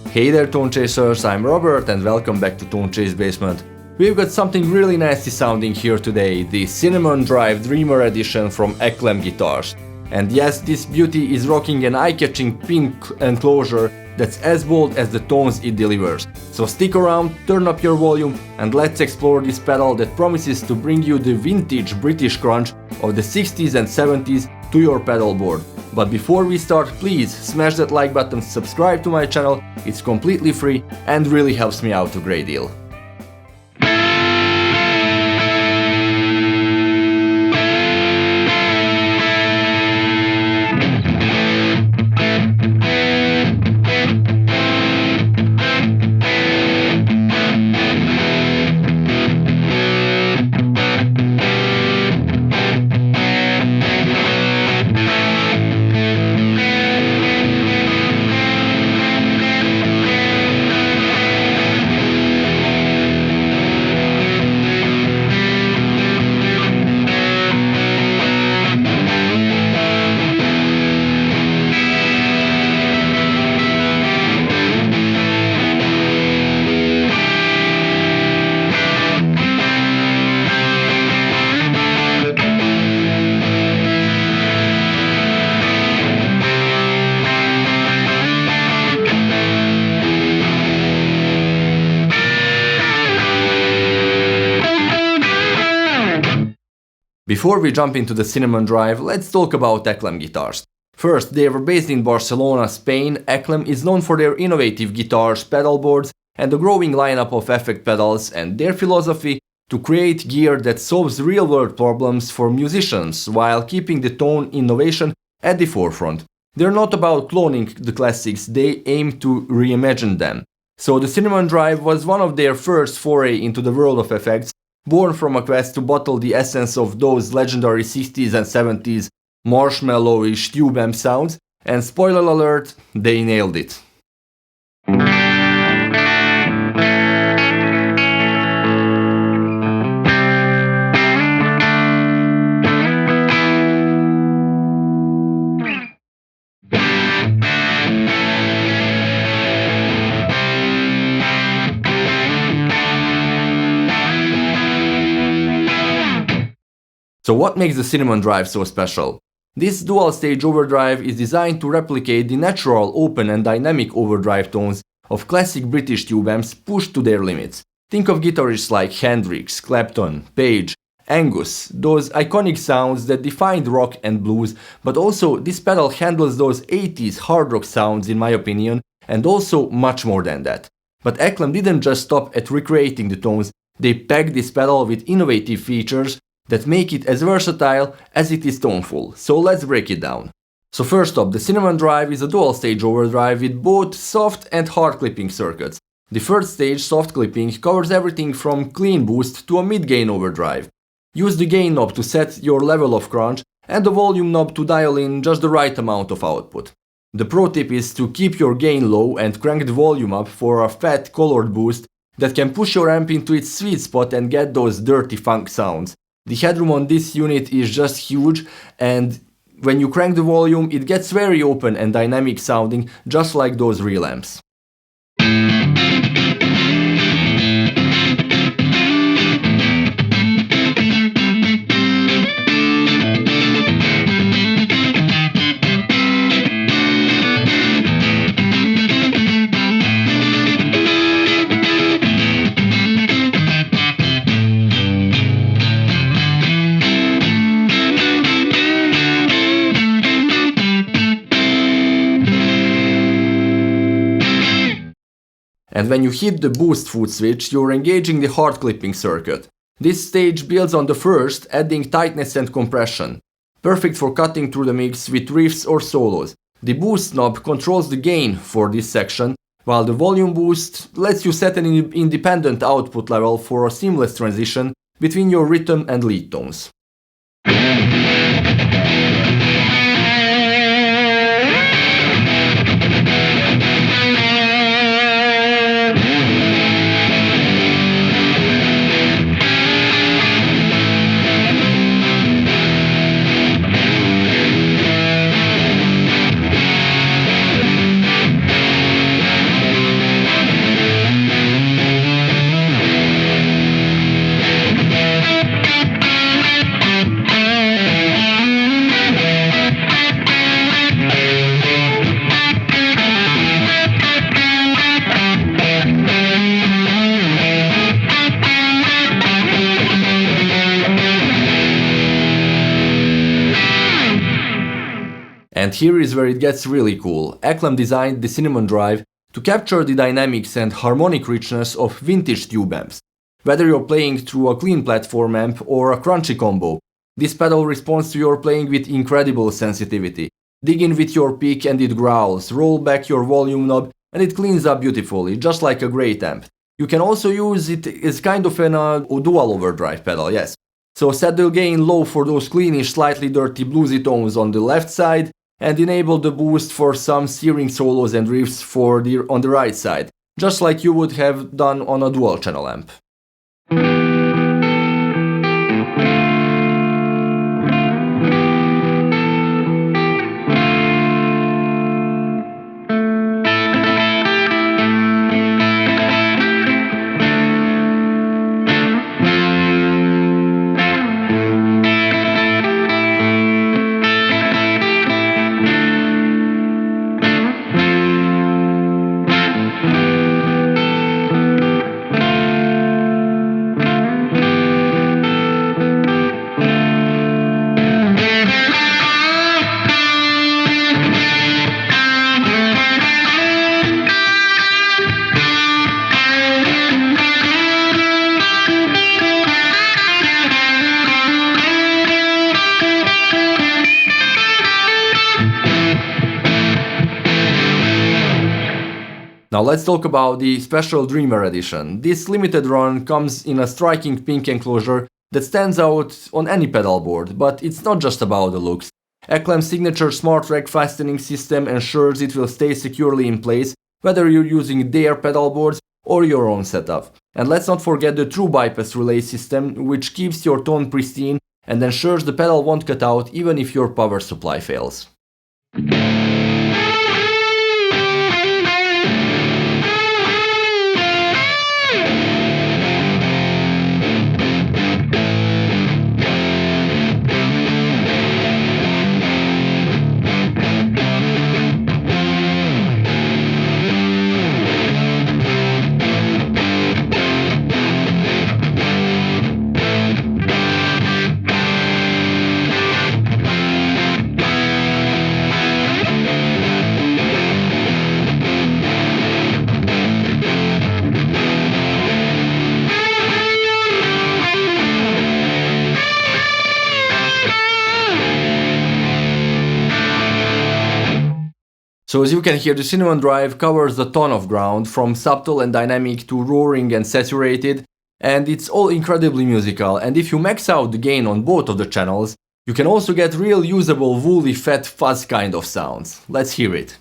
Hey there Tone Chasers, I'm Robert and welcome back to Tone Chase Basement. We've got something really nasty sounding here today, the Cinnamon Drive Dreamer Edition from Aclam Guitars. And yes, this beauty is rocking an eye-catching pink enclosure that's as bold as the tones it delivers. So stick around, turn up your volume, and let's explore this pedal that promises to bring you the vintage British crunch of the 60s and 70s to your pedal board. But before we start, please smash that like button, subscribe to my channel, it's completely free and really helps me out a great deal. Before we jump into the Cinnamon Drive, let's talk about Aclam Guitars. First, they were based in Barcelona, Spain. Aclam is known for their innovative guitars, pedal boards, and a growing lineup of effect pedals, and their philosophy to create gear that solves real-world problems for musicians while keeping the tone innovation at the forefront. They're not about cloning the classics, they aim to reimagine them. So the Cinnamon Drive was one of their first foray into the world of effects, born from a quest to bottle the essence of those legendary 60s and 70s marshmallowish tube amp sounds, and spoiler alert, they nailed it. So what makes the Cinnamon Drive so special? This dual-stage overdrive is designed to replicate the natural, open and dynamic overdrive tones of classic British tube amps pushed to their limits. Think of guitarists like Hendrix, Clapton, Page, Angus, those iconic sounds that defined rock and blues, but also this pedal handles those 80s hard rock sounds in my opinion, and also much more than that. But Aclam didn't just stop at recreating the tones, they packed this pedal with innovative features that make it as versatile as it is toneful, so let's break it down. So first up, the Cinnamon Drive is a dual-stage overdrive with both soft and hard clipping circuits. The first stage, soft clipping, covers everything from clean boost to a mid-gain overdrive. Use the gain knob to set your level of crunch and the volume knob to dial in just the right amount of output. The pro tip is to keep your gain low and crank the volume up for a fat colored boost that can push your amp into its sweet spot and get those dirty funk sounds. The headroom on this unit is just huge, and when you crank the volume it gets very open and dynamic sounding, just like those real amps. And when you hit the boost foot switch, you're engaging the hard clipping circuit. This stage builds on the first, adding tightness and compression. Perfect for cutting through the mix with riffs or solos. The boost knob controls the gain for this section, while the volume boost lets you set an independent output level for a seamless transition between your rhythm and lead tones. here is where it gets really cool. Aclam designed the Cinnamon Drive to capture the dynamics and harmonic richness of vintage tube amps. Whether you're playing through a clean platform amp or a crunchy combo, this pedal responds to your playing with incredible sensitivity. Dig in with your pick and it growls, roll back your volume knob and it cleans up beautifully, just like a great amp. You can also use it as kind of a dual overdrive pedal, yes. So set the gain low for those cleanish, slightly dirty bluesy tones on the left side and enable the boost for some searing solos and riffs on the right side, just like you would have done on a dual channel amp. Now let's talk about the special Dreamer edition. This limited run comes in a striking pink enclosure that stands out on any pedal board, but it's not just about the looks. Aclam's signature smart rack fastening system ensures it will stay securely in place whether you're using their pedal boards or your own setup. And let's not forget the true bypass relay system, which keeps your tone pristine and ensures the pedal won't cut out even if your power supply fails. So as you can hear, the Cinnamon Drive covers a ton of ground, from subtle and dynamic to roaring and saturated, and it's all incredibly musical. And if you max out the gain on both of the channels, you can also get real usable woolly fat fuzz kind of sounds. Let's hear it.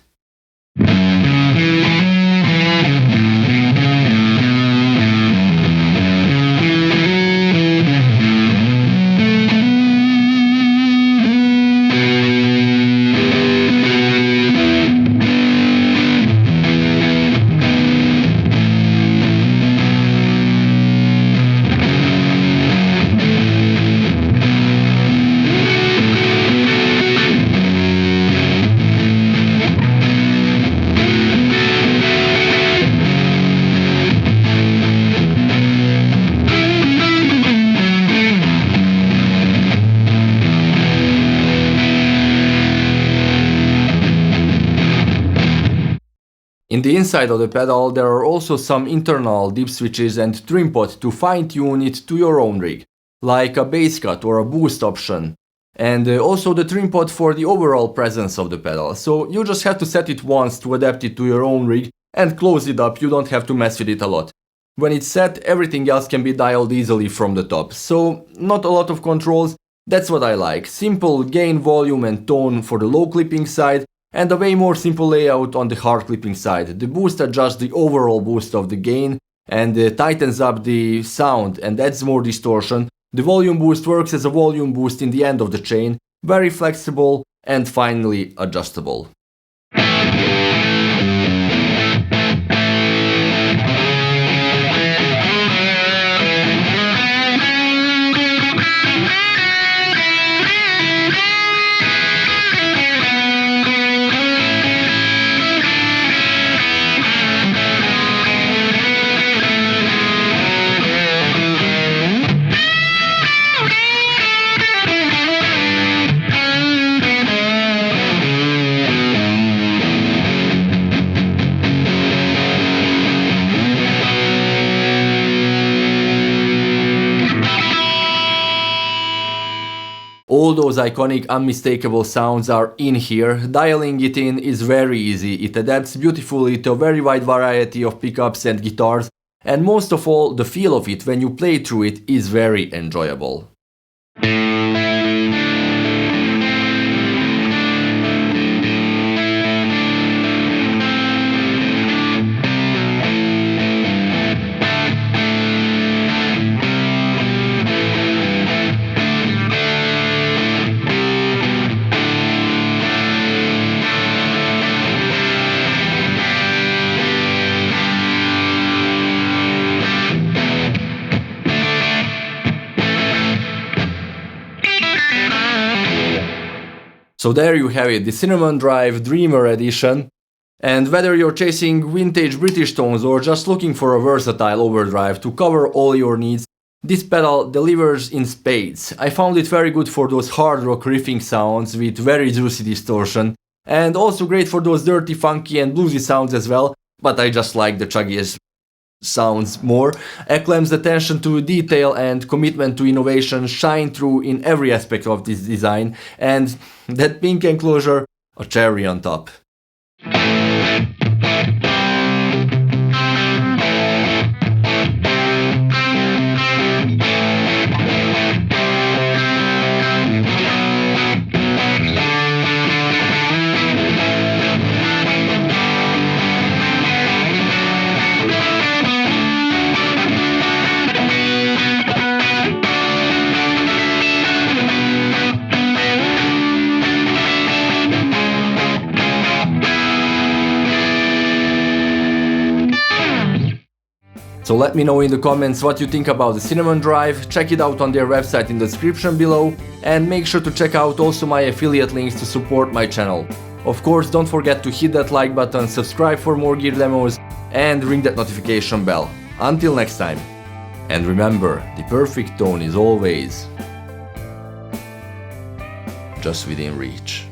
In the inside of the pedal there are also some internal dipswitches and trim pot to fine-tune it to your own rig, like a bass cut or a boost option, and also the trim pot for the overall presence of the pedal, so you just have to set it once to adapt it to your own rig and close it up. You don't have to mess with it a lot. When it's set, everything else can be dialed easily from the top, so not a lot of controls. That's what I like. Simple gain, volume and tone for the low clipping side, and a way more simple layout on the hard clipping side. The boost adjusts the overall boost of the gain and tightens up the sound and adds more distortion. The volume boost works as a volume boost in the end of the chain, very flexible and finely adjustable. All those iconic, unmistakable sounds are in here. Dialing it in is very easy. It adapts beautifully to a very wide variety of pickups and guitars, and most of all, the feel of it when you play through it is very enjoyable. So there you have it, the Cinnamon Drive Dreamer Edition. And whether you're chasing vintage British tones or just looking for a versatile overdrive to cover all your needs, this pedal delivers in spades. I found it very good for those hard rock riffing sounds with very juicy distortion, and also great for those dirty, funky and bluesy sounds as well, but I just like the chuggiest sounds more. Aclam's attention to detail and commitment to innovation shine through in every aspect of this design, and that pink enclosure, a cherry on top. So let me know in the comments what you think about the Cinnamon Drive, check it out on their website in the description below, and make sure to check out also my affiliate links to support my channel. Of course, don't forget to hit that like button, subscribe for more gear demos, and ring that notification bell. Until next time. And remember, the perfect tone is always just within reach.